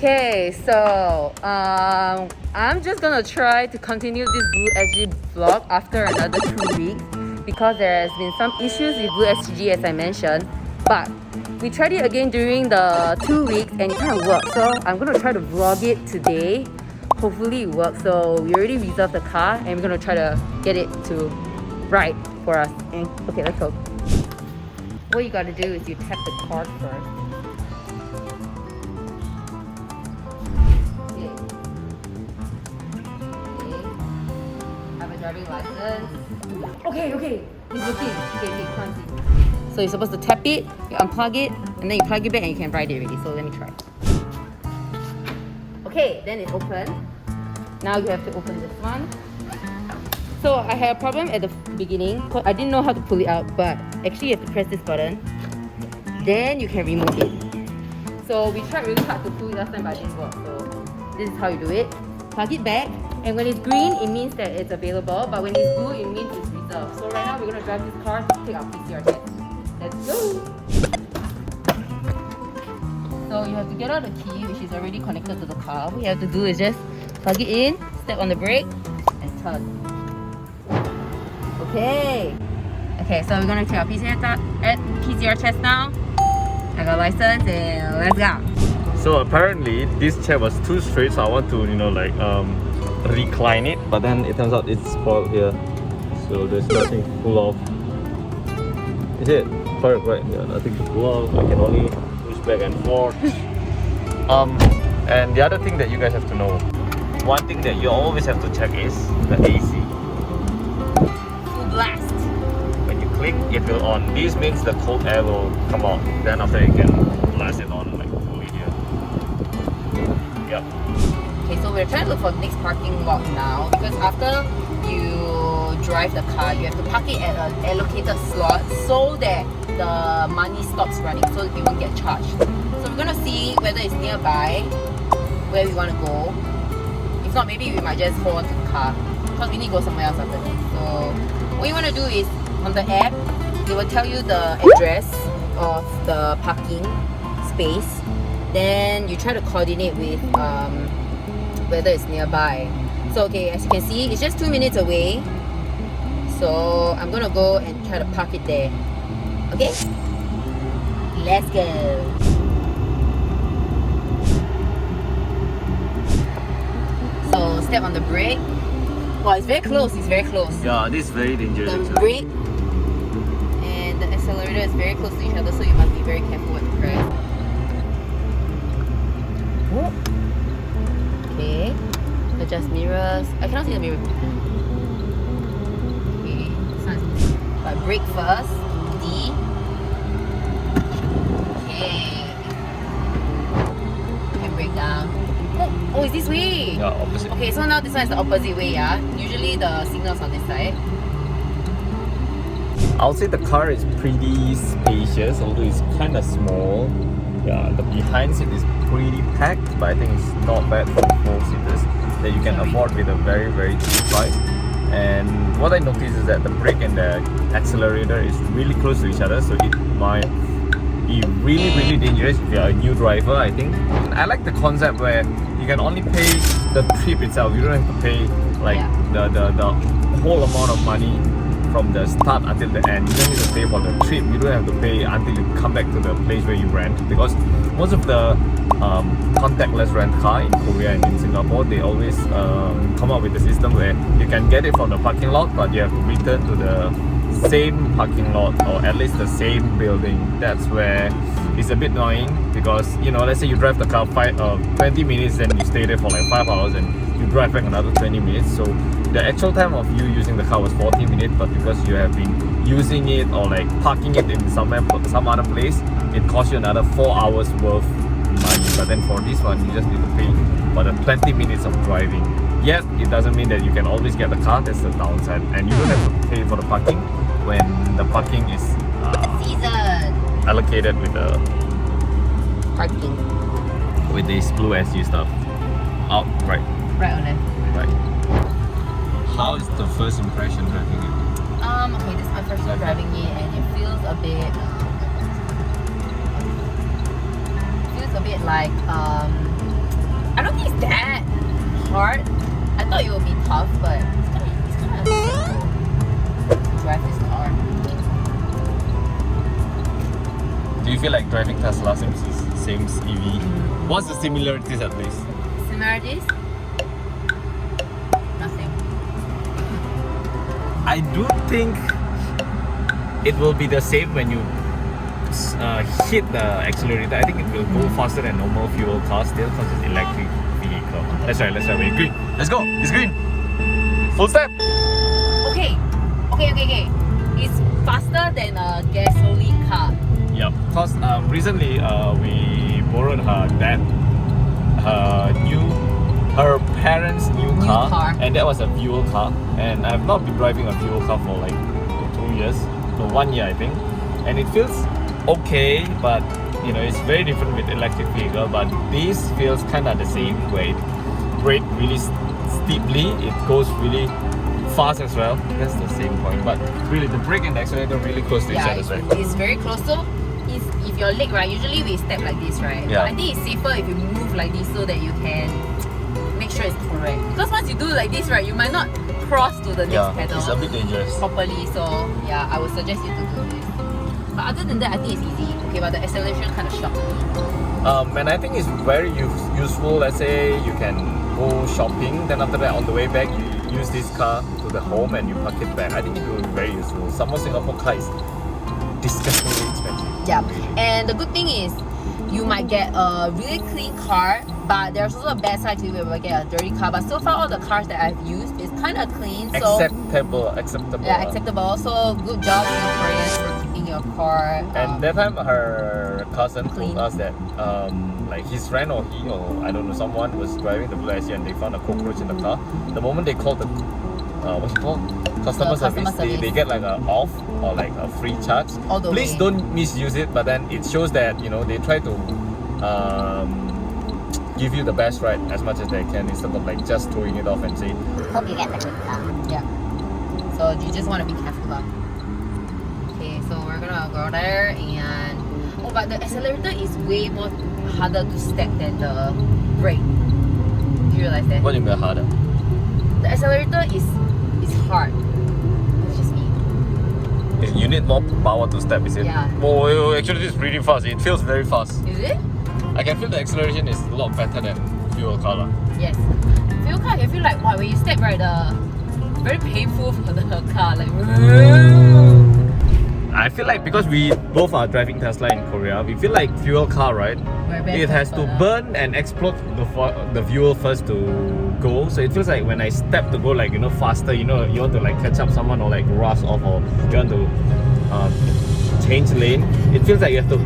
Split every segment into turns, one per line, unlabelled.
Okay, so I'm just gonna try to continue this BlueSG vlog after another 2 weeks because there has been some issues with BlueSG as I mentioned, but we tried it again during the 2 weeks and it kind of worked. So I'm gonna try to vlog it today. Hopefully it works. So we already reserved the car and we're gonna try to get it to ride for us. And okay, let's go. What you gotta do is you tap the card first. Driving license. Okay, he's looking. Okay, can't see. So you're supposed to tap it, you unplug it, and then you plug it back and you can ride it already. So let me try. Okay, then it's open. Now you have to open this one. So I had a problem at the beginning. I didn't know how to pull it out, but actually you have to press this button. Then you can remove it. So we tried really hard to pull it last time, but it didn't work. So this is how you do it. Plug it back. And when it's green, it means that it's available, but when it's blue, it means it's reserved. So right now, we're gonna drive this car to take our PCR test. Let's go! So you have to get out the key, which is already connected to the car. What you have to do is just plug it in, step on the brake, and turn. Okay, so we're gonna take our PCR test now. I got license and let's go.
So apparently, this chair was too straight, so I want to, recline it, but then it turns out it's spoiled here, so there's nothing to pull off. Is it? Correct, right? Yeah, nothing to pull off. I can only push back and forth. And the other thing that you guys have to know, one thing that you always have to check is the AC.
Full blast.
When you click, it will on. This means the cold air will come out. Then after you can blast it on like fully here. Yep.
Okay, so we're trying to look for the next parking lot now because after you drive the car, you have to park it at an allocated slot so that the money stops running, so that you won't get charged. So we're gonna see whether it's nearby where we want to go. If not, maybe we might just hold on to the car because we need to go somewhere else after that. So what you want to do is on the app, it will tell you the address of the parking space. Then you try to coordinate with whether it's nearby. So okay, as you can see, it's just 2 minutes away. So I'm gonna go and try to park it there. Okay? Let's go. So step on the brake. Wow, it's very close,
Yeah, this is very dangerous.
The brake and the accelerator is very close to each other, so you must be very careful what to press. Okay, adjust mirrors. I cannot see the mirror. Okay, but brake first. D. Okay. And brake down. Oh, it's this way.
Yeah, opposite.
Okay, so now this one is the opposite way. Yeah. Usually the signal's on this side.
I'll say the car is pretty spacious, although it's kind of small. Yeah, the behind seat is pretty packed, but I think it's not bad for 4-seaters that you can afford with a very, very cheap price. And what I noticed is that the brake and the accelerator is really close to each other, so it might be really, really dangerous if you're a new driver, I think. I like the concept where you can only pay the trip itself. You don't have to pay like the whole amount of money from the start until the end. You don't need to pay for the trip. You don't have to pay until you come back to the place where you rent, because most of the contactless rent car in Korea and in Singapore, they always come up with a system where you can get it from the parking lot, but you have to return to the same parking lot or at least the same building. That's where it's a bit annoying because, let's say you drive the car 20 minutes, then you stay there for like 5 hours and you drive back another 20 minutes. So the actual time of you using the car was 40 minutes, but because you have been using it or like parking it in some other place, it costs you another 4 hours worth money. But then for this one, you just need to pay for the 20 minutes of driving. Yet it doesn't mean that you can always get the car. That's the downside, and you don't have to pay for the parking when the parking is allocated with the
parking
with this BlueSG stuff. Right
or left.
Right. How is the first impression driving it?
Okay, this is my first time driving it, and it feels a bit like I don't think it's that hard. I thought it would be tough, but it's kind of simple to drive this car.
Do you feel like driving Tesla seems EV? What's the similarities at least?
Similarities? Nothing.
I do think it will be the same when you hit the accelerator. I think it will go faster than normal fuel cars still because it's electric vehicle. Let's try. Wait, green. Let's go. It's green. Full step.
Okay. It's faster than a gasoline car.
Yeah. Because recently we borrowed her parents' new car, and that was a fuel car. And I've not been driving a fuel car for like 2 years, no 1 year I think, and it feels okay, but you know it's very different with electric vehicle. But this feels kind of the same way. It brake really steeply, it goes really fast as well. That's the same point. But really, the brake and the accelerator really close to each other.
It's very close. So if your leg, right, usually we step like this, right?
Yeah.
But I think it's safer if you move like this so that you can make sure it's correct. Because once you do like this, right, you might not cross to the next pedal.
It's a bit dangerous.
Properly. So yeah, I would suggest you to do this. But other than that, I think it's easy. Okay, but the acceleration kind of shocked me.
And I think it's very useful. Let's say you can go shopping, then after that on the way back you use this car to the home and you park it back. I think it will be very useful. Some more Singapore car is disgustingly expensive.
Yeah, and the good thing is you might get a really clean car, but there's also a bad side to it where we get a dirty car. But so far all the cars that I've used is kind of clean. So
Acceptable.
yeah, acceptable. So good job Singaporeans for keeping your car.
And that time her cousin told us that like his friend or he or I don't know, someone was driving the BlueSG and they found a cockroach in the car. The moment they called the customer service, they get like a off or like a free charge. Please don't misuse it, but then it shows that you know they try to give you the best ride as much as they can instead of like just throwing it off and say
hope you get the good car. Yeah, so you just want to be careful. Okay, so we're gonna go there and but the accelerator is way more harder to step than the brake. Do you realize that?
What do you mean harder?
The accelerator is hard. It's just me.
You need more power to step, is it?
Yeah.
Oh, actually this is really fast. It feels very fast.
Is it?
I can feel the acceleration is a lot better than fuel car.
Yes. Fuel car, I feel like wow, when you step right, very painful for the car. Like.
I feel like because we both are driving Tesla in Korea, we feel like fuel car, right? It has to burn and explode the fuel first to go. So it feels like when I step to go like faster, you want to like catch up someone or like rush off or you want to change lane. It feels like you have to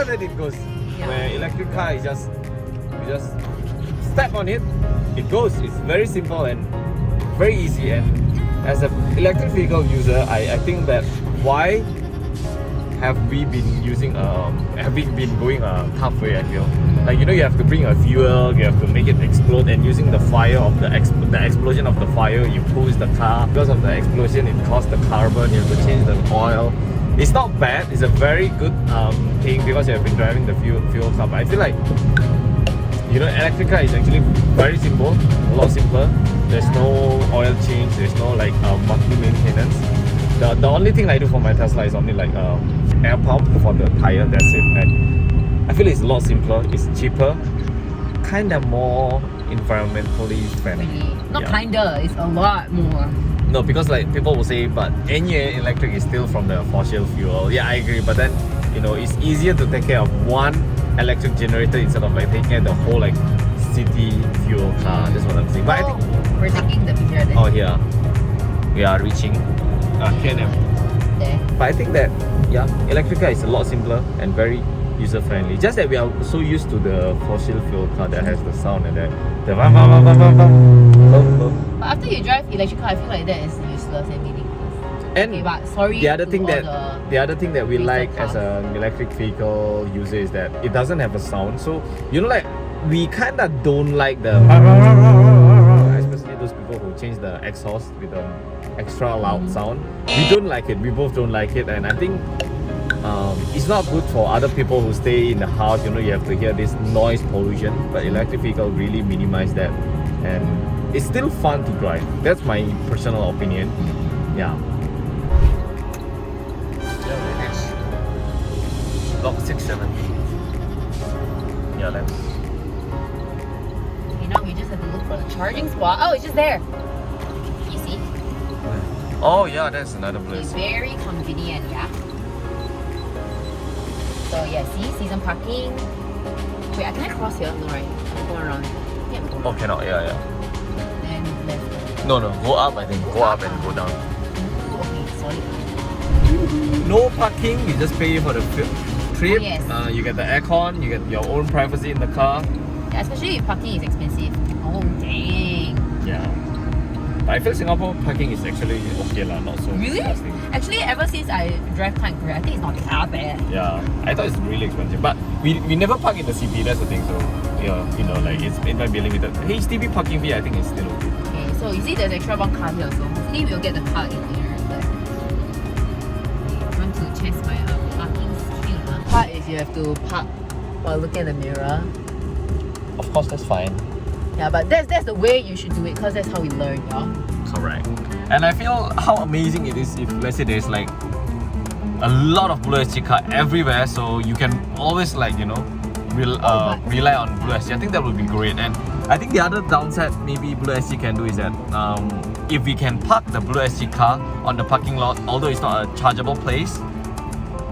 then it goes. Yeah. Where electric car is just you just step on it, it goes. It's very simple and very easy. And as an electric vehicle user, I think that why have we been using have we been going a tough way? I feel like you have to bring a fuel, you have to make it explode, and using the fire of the explosion of the fire, you push the car. Because of the explosion, it caused the carbon. You have to change the oil. It's not bad. It's a very good thing because you have been driving the fuel car. But I feel like electric car is actually very simple, a lot simpler. There's no oil change. There's no like monthly maintenance. The only thing I do for my Tesla is only like air pump for the tire. That's it. And I feel it's a lot simpler. It's cheaper, kind of more environmentally friendly.
Not kinda. It's a lot more.
No, because like people will say, but any electric is still from the fossil fuel. Yeah, I agree. But then it's easier to take care of one electric generator instead of like taking care of the whole like city fuel car. That's what I'm saying. But I think
we're taking the picture there.
Oh yeah, we are reaching K&M.
There.
But I think that electric car is a lot simpler and very user friendly. Just that we are so used to the fossil fuel car that has the sound and the
But after you drive electric car, I feel like that is useless and meaningless.
And
okay, but sorry.
The other thing that we like as an electric vehicle user is that it doesn't have a sound. So like we kind of don't like the especially those people who change the exhaust with an extra loud sound. We don't like it. We both don't like it, and I think it's not good for other people who stay in the house. You know, you have to hear this noise pollution, but electric vehicle really minimize that, and it's still fun to drive. That's my personal opinion. Yeah. Block 678. Yeah, then.
Okay, now we just have to look for the charging spot. Oh, it's just there. You see?
Oh yeah, that's another
It's
place.
very convenient, yeah. So yeah, see, season parking. Wait, can I cross here? No, right? I'm going around. Yeah, I'm going
Oh,
around.
cannot. Yeah.
Then left.
No, go up. I think go up and go down.
Ooh, okay, sorry.
No parking. You just pay for the trip.
Oh, yes.
You get the aircon. You get your own privacy in the car.
Yeah, especially if parking is expensive. Oh, dang.
Yeah. But I feel Singapore parking is actually okay lah, not so
Really?
disgusting.
Actually, ever since I drive car in Korea, I think it's not that bad.
Yeah, I thought it's really expensive, but we never park in the CP. That's the thing. So yeah, you know, like it might be limited. HDB parking fee, I think is still okay.
Okay, so you see there's extra one car here, so hopefully we'll get the car in here. But I want to test my parking skill. Part is you have to park while looking at the mirror.
Of course, that's fine.
Yeah, but that's the way you should do it, because that's how we learn, y'all.
Correct. And I feel how amazing it is if, let's say, there's like a lot of BlueSG car everywhere, so you can always, like, you know, rely on BlueSG. I think that would be great. And I think the other downside maybe BlueSG can do is that if we can park the BlueSG car on the parking lot, although it's not a chargeable place,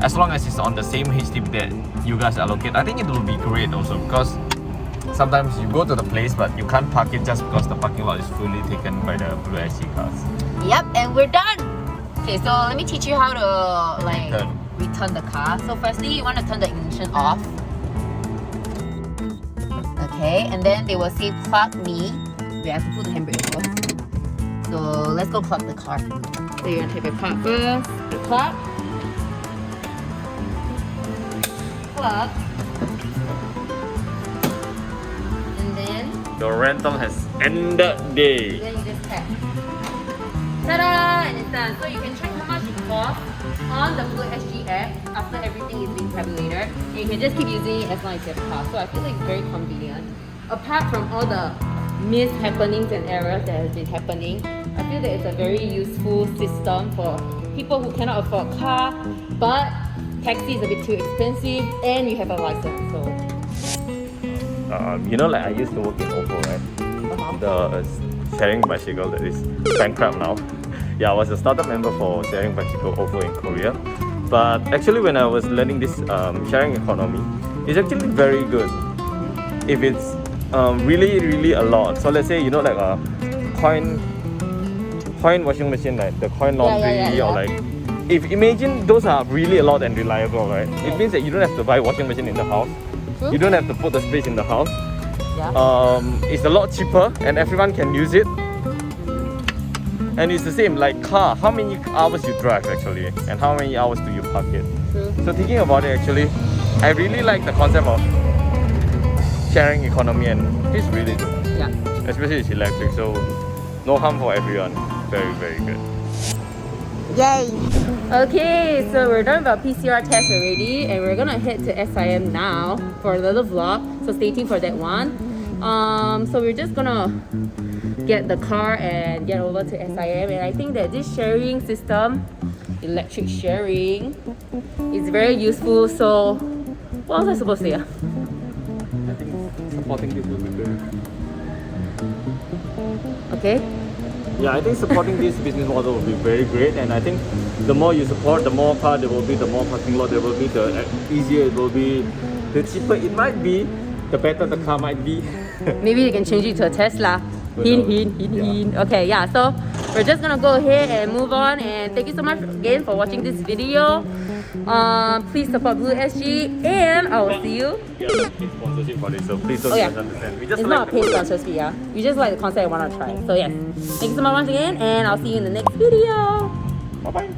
as long as it's on the same HDB that you guys allocate, I think it will be great also, because sometimes you go to the place but you can't park it just because the parking lot is fully taken by the BlueSG cars.
Yep, and we're done. Okay, so let me teach you how to like
Return
the car. So firstly, you want to turn the ignition off. Okay, and then they will say plug me. We have to put the handbrake first. So let's go plug the car. So you're gonna take your part first. The plug. Plug. And then
The rental has ended day.
you just tap. Ta-da! And it's done. So you can check how much it costs on the BlueSG app after everything is being tabulated. And you can just keep using it as long as you have a car. So I feel like it's very convenient. Apart from all the mishappenings and errors that has been happening, I feel that it's a very useful system for people who cannot afford a car, but taxi is a bit too expensive and you have a license. So
You know, like I used to work in OVO, right? The sharing bicycle that is bankrupt now. Yeah, I was a startup member for sharing bicycle OVO in Korea. But actually, when I was learning this sharing economy, it's actually very good if it's really a lot. So let's say, you know, like a coin washing machine, like the coin laundry, or like, if imagine those are really a lot and reliable, right? It means that you don't have to buy washing machine in the house.
True.
You don't have to put the space in the house.
yeah.
It's a lot cheaper and everyone can use it. And it's the same like car. How many hours you drive actually, and how many hours do you park it?
True.
So thinking about it, actually, I really like the concept of sharing economy, and it's really good.
Yeah.
Especially it's electric, so no harm for everyone. Very good.
Yay! Okay, so we're done with our PCR test already, and we're gonna head to SIM now for a little vlog. So stay tuned for that one. So we're just gonna get the car and get over to SIM, and I think that this sharing system, electric sharing, is very useful. So what was I supposed to say?
I think supporting this will be good.
Okay.
Yeah, I think supporting this business model will be very great, and I think the more you support, the more car there will be, the more parking lot there will be, the easier it will be, the cheaper it might be, the better the car might be.
Maybe you can change it to a Tesla. Hint. Okay, yeah, so we're just gonna go ahead and move on, and thank you so much again for watching this video. Please support BlueSG, and I will see you.
Yeah, paid sponsorship for this, so please don't misunderstand. We just
It's
like
not a paid sponsorship, yeah. We just like the concept I want to try. So yes, thank you so much once again, and I'll see you in the next video.
Bye bye.